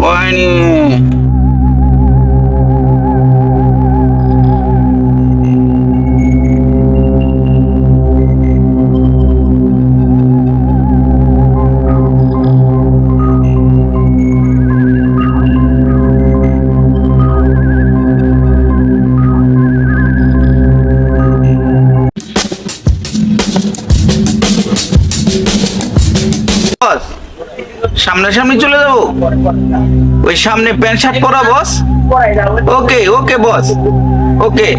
পাইনি। সামনাসামনি চলে যাবো, ওই সামনে প্যান্ট শার্ট পরা বস। ওকে ওকে বস, ওকে।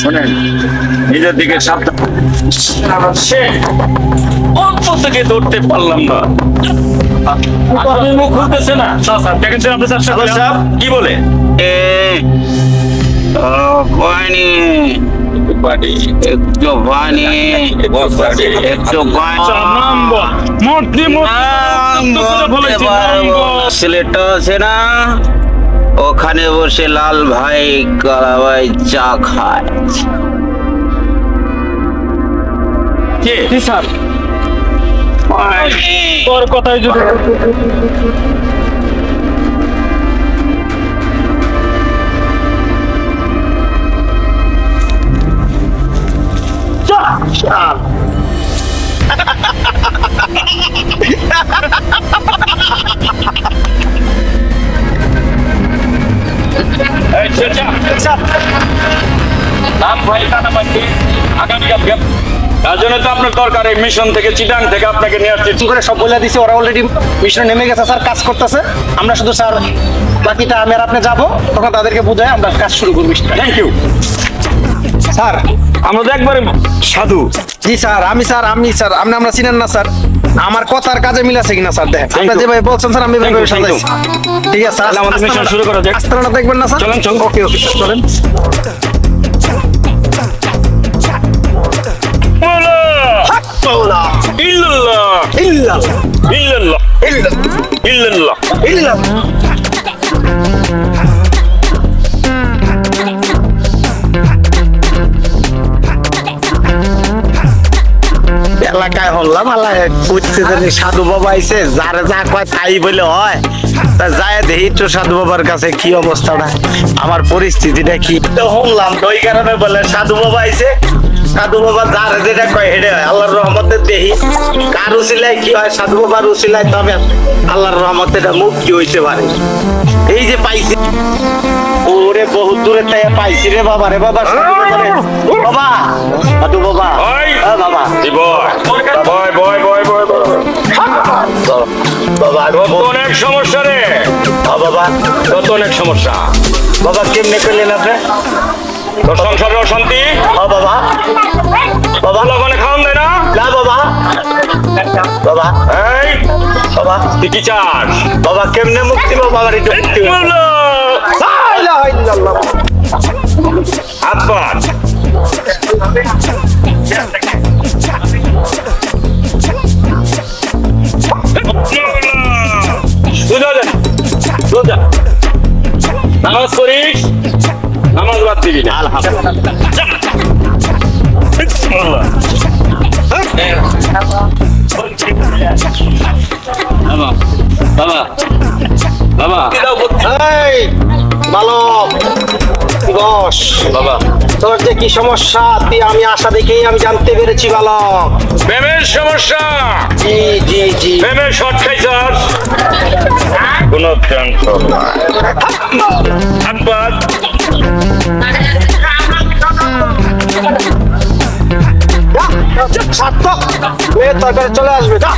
শোনেন, নিজের দিকে সাবধান। অল্প থেকে ধরতে পারলাম না, মুখ খুলতেছে না। কি বলে? পানি একটু পানি, একটু ছেলেটা আছে না, ওখানে বসে লাল ভাই কালা ভাই চা খায়। কে স্যার? তোর কথাই যদি তার জন্য তো আপনার দরকার এই মিশন থেকে, চিটাং থেকে আপনাকে নিয়ে আসছে। করে সব বলে দিছি, ওরা অলরেডি মিশনে নেমে গেছে স্যার, কাজ করতেছে। আমরা শুধু স্যার বাকিটা আমি আর আপনি যাবো, তখন তাদেরকে বুঝাই আমরা কাজ শুরু করবো। Thank you sir. আমরা তো একবারে সাধু। জি স্যার, আমি আমরা চিনেন না স্যার, আমার কথার কাজে মিল আছে কিনা স্যার? দেখেন আপনি যেভাবে বলছেন স্যার, আমি ভাবে সাজাইছি। ঠিক আছে স্যার, আমাদের মিশন শুরু করা যাক। আস্তানা দেখবেন না স্যার? চলেন চল। ওকে ওকে স্যার, চলেন। এলাকায় হল্লাম সাধু বাবা আইছে, যারে যা কয় তাই বলে হয়। তা যায় দেখি তো সাধু বাবার কাছে কি অবস্থাটা, আমার পরিস্থিতিটা কি হলাম। তো ওই কারণে বলে সাধু বাবা আইছে, সাধু বাবা যারে যেটা কয় হেডে হয়। আল্লাহর রহমতে দেখি কার উসিলায় কি হয়, সাধু বাবার উসিলায় তবে আল্লাহর রহমতে এটা মুক্তি হইতে পারে। এই যে পাইছি, ওরে বহুত দূরে তাই পাইছি রে বাবা, রে বাবা বাবা, সাধু বাবা বাবা অনেক সমস্যা রে বাবা, কত অনেক সমস্যা। বাবা কেমনে করলেন আপনি? তোর সংসারে অশান্তি বাবা, বাবা ওখানে খাওয়ান দেয় না? না বাবা, বাবা এই বাবা তুই কি চাস? বাবা কেমনে মুক্তি পাবো? বাবার একটু মুক্তি হাত পাত নামাজ করিস, নামাজ বাদ দিবি না। বাবা বাবা এই বালক বস বাবা, তোর যে কি সমস্যা তুই আমি আশা দেখেই আমি জানতে পেরেছি বালক। প্রেমের সমস্যা। জি জি জি, প্রেমের শর্ট খাইছাস? কোনো টেনশন নাই, হাত পাত সার্থক মেয়ে তরকারি চলে আসবে। যা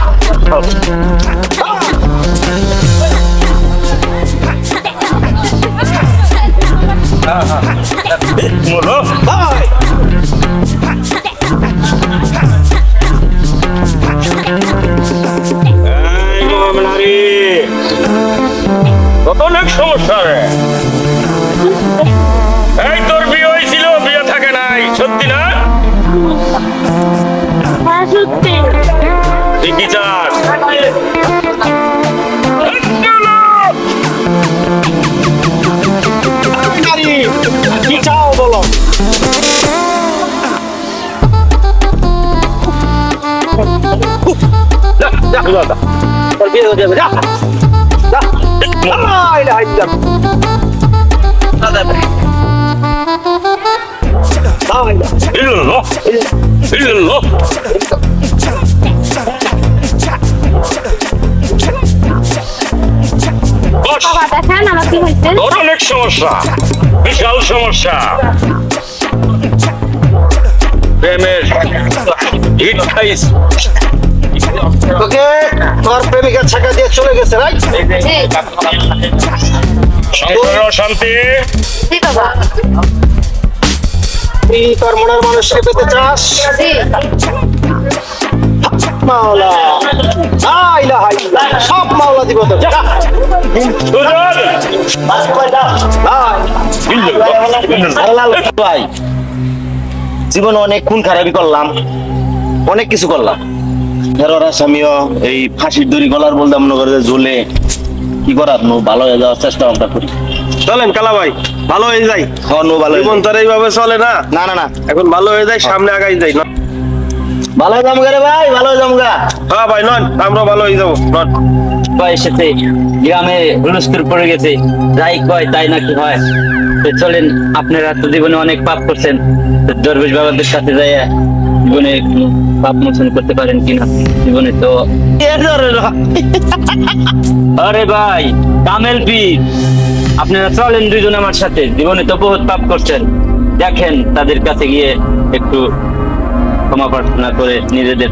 কত অনেক সমস্যা রে। এই তোর বিয়ে হয়েছিল, বিয়ে থাকে নাই, সত্যি না? কি চাও বলো? তোর বিয়ে হয়ে যাবে, যা যা। আইলা আইলা ইল্লাল্লাহ ইল্লাল্লাহ বস, বাবা দেখেন আমার কি হয়েছে। তোর অনেক সমস্যা, বিশাল সমস্যা। প্রেমের হিট খাইস। তোকে তোর প্রেমিকার ছাকা দিয়ে চলে গেছে, রাইট? জি সংসারের অশান্তি, জি বাবা, তুই তোর মনের মানুষকে পেতে চাস? জি মাওলা আইলা আইলা সব মাওলা দিব তো, যা। সুজন, আয়। ইল্লাল্লাহ। ভাই জীবনে অনেক খুন খারাপি করলাম, অনেক কিছু করলাম। ফেরোর আসামিও এই ফাঁসির দড়ি গলার বলতে মনে করে যে ঝুলে কি করার নো ভালো হয়ে যাওয়ার চেষ্টা আমরা করি। চলেন কালা ভাই, ভালো হয়ে যাই। নো ভালো হয়ে জীবন যাই। তো আর এইভাবে চলে না, না না না এখন ভালো হয়ে যায়, সামনে আগাই যাই না। ভালো হয়ে যাবো রে ভাই, ভালো হয়ে যাবো গা। হ্যাঁ ভাই, নন আমরা ভালো হয়ে যাবো, নন। কয় এসেছে গ্রামে হুলস্থুল পড়ে গেছে, যাই কয় তাই নাকি হয়। তো চলেন, আপনারা তো জীবনে অনেক পাপ করছেন, তো দরবেশ বাবাদের কাছে যাই জীবনে একটু পাপ মোচন করতে পারেন কিনা। জীবনে তো আরে ভাই কামেল পীর, আপনারা চলেন দুইজন আমার সাথে, জীবনে তো বহুত পাপ করছেন, দেখেন তাদের কাছে গিয়ে একটু ক্ষমা প্রার্থনা করে নিজেদের।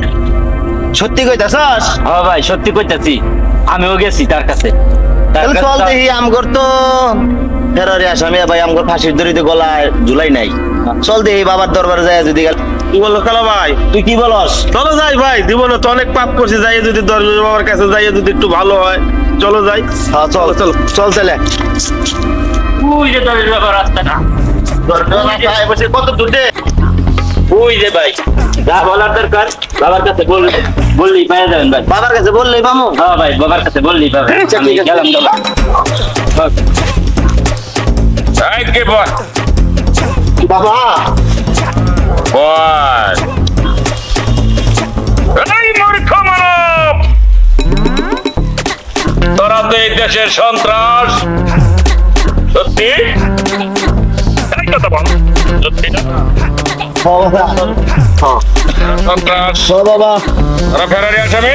সত্যি কইতাছস? হ্যাঁ ভাই সত্যি কইতাছি, আমিও গেছি তার কাছে। তার তাহলে চল কাছে- দেখি আমগর তো ফেরোরে আসামি ভাই আমগর ফাঁসির দড়িতে গলায় ঝুলাই নাই। চল দেখি বাবার দরবারে যায় যদি গেল। কি বললো কালা ভাই? তুই কি বলস? চলো যাই ভাই, জীবনে তো অনেক পাপ করছি, যাই যদি দরবেশ বাবার কাছে যাই যদি একটু ভালো হয়, চলো যাই। হ্যাঁ চল চল চল চলে। ওই যে দরবেশ বাবার রাস্তাটা, কত দূরে? ওই যে ভাই যা বলার দরকার বাবার কাছে বললেই পেয়ে যাবেন ভাই। বাবার কাছে বললেই পামু। হ্যাঁ ভাই বাবার কাছে বললেই পাবেন। আচ্ছা, আমি ঠিক আছে। গেলাম বাবা। এই কে বল বাবা বল। এই মূর্খ মানব, তোরা তো এই দেশের সন্ত্রাস। সত্যি এই কথা বল, সত্যি না? সন্ত্রাস, বাবা তোরা ফেরারি আসামি।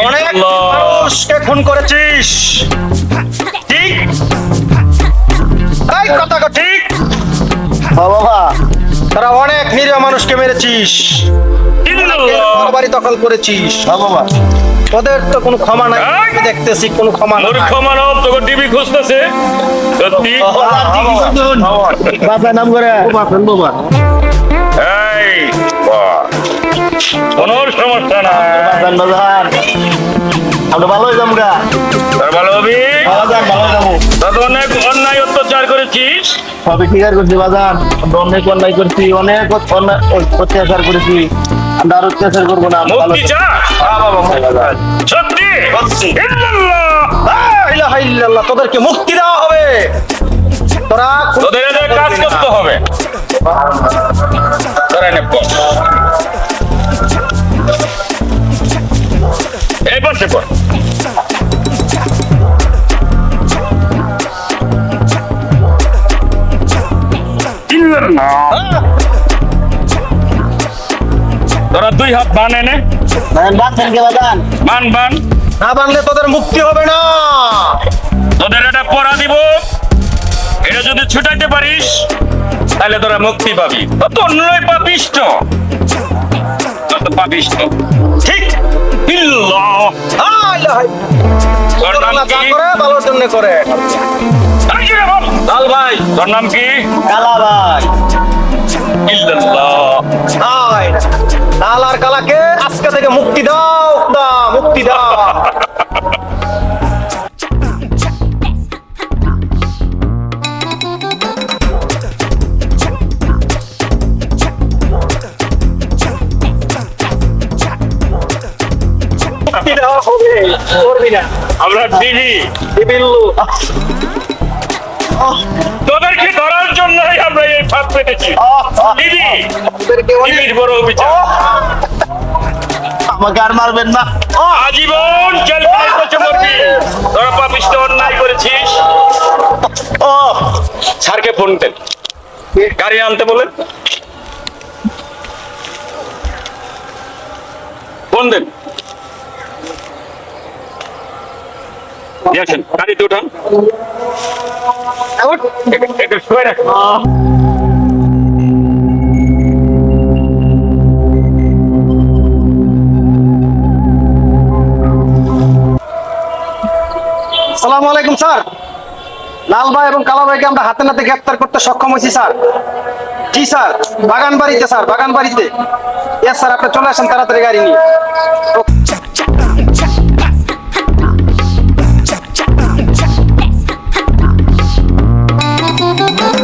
অনেক আল্লাহ। মানুষকে খুন করেছিস, ঠিক? এই কথা কো ঠিক? বাবা তারা অনেক নিরীহ মানুষকে মেরেছিস, ইল্লাল্লাহ। বাড়ি দখল করেছিস। বাবা তোদের তো কোনো ক্ষমা নাই, এই! আমি দেখতেছি কোনো ক্ষমা নাই। মূর্খ মানব, তোকে টিভি খুঁজতেছে। সত্যি বাবা নাম করে এই বল। কোনো সমস্যা না, বাজান বাজান আমরা ভালো হয়ে যাবো গা। তোর ভালো হবি। বাজান ভালো হয়ে যাবো। তোর তো অনেক অন্যায় অত্যাচার করেছিস। সবই ঠিক আছে করছি বাজান, আমরা অনেক অন্যায় করছি, অনেক অন্যায় অত্যাচার করেছি, আমরা আর অত্যাচার করবো না। আমরা ভালো মুক্তি চাস? সত্যি? ইল্লাল্লাহ। লা ইলাহা ইল্লাল্লাহ, তোদেরকে মুক্তি দেওয়া হবে। তোরা তোদের এদের কাজ করতে হবে। তোরা এনে বস। এই বসে পড়। তোরা দুই হাত বান এনে, বাজান বাঁচছেন কে বাজান? বান বান। না বানলে তোদের মুক্তি হবে না। তোদের এটা পড়া দিব, এটা যদি ছুটাইতে পারিস তাহলে তোরা মুক্তি পাবি। তো অন্যই পাপিষ্ট, তোর তো পাপিষ্ট। ঠিক? ইল্লাহ। লা ইলাহা ইল্লাল্লাহ। তোর নাম আল্লাহ যা কি? করে ভালোর জন্য করে। এই যে বল। লাল ভাই, তোর নাম কি? কালা ভাই ইল্লাল্লাহ। আয় লাল আর কালাকে আজকে থেকে মুক্তি দাও, মুক্তি দাও। মুক্তি দেওয়া হবে, করবি না। আমরা টিভি বিল্লু তোদেরকে ধরার জন্য পৃথিবীর বড় বিচার। আমাকে আর মারবেন না। আজীবন জেল বসে মরবি। তোরা পাপিষ্ট অন্যায় করেছিস। ও স্যারকে ফোন দেন, গাড়ি আনতে বলেন। ফোন দেন, নিয়ে আসেন, গাড়িতে উঠান। একটু শুয়ে রাখ। আসসালামু আলাইকুম স্যার। লাল ভাই এবং কালা ভাইকে আমরা হাতে নাতে গ্রেফতার করতে সক্ষম হয়েছি স্যার। জি স্যার, বাগান বাড়িতে স্যার, বাগান বাড়িতে। ইয়েস স্যার, আপনি চলে আসেন তাড়াতাড়ি গাড়ি নিয়ে।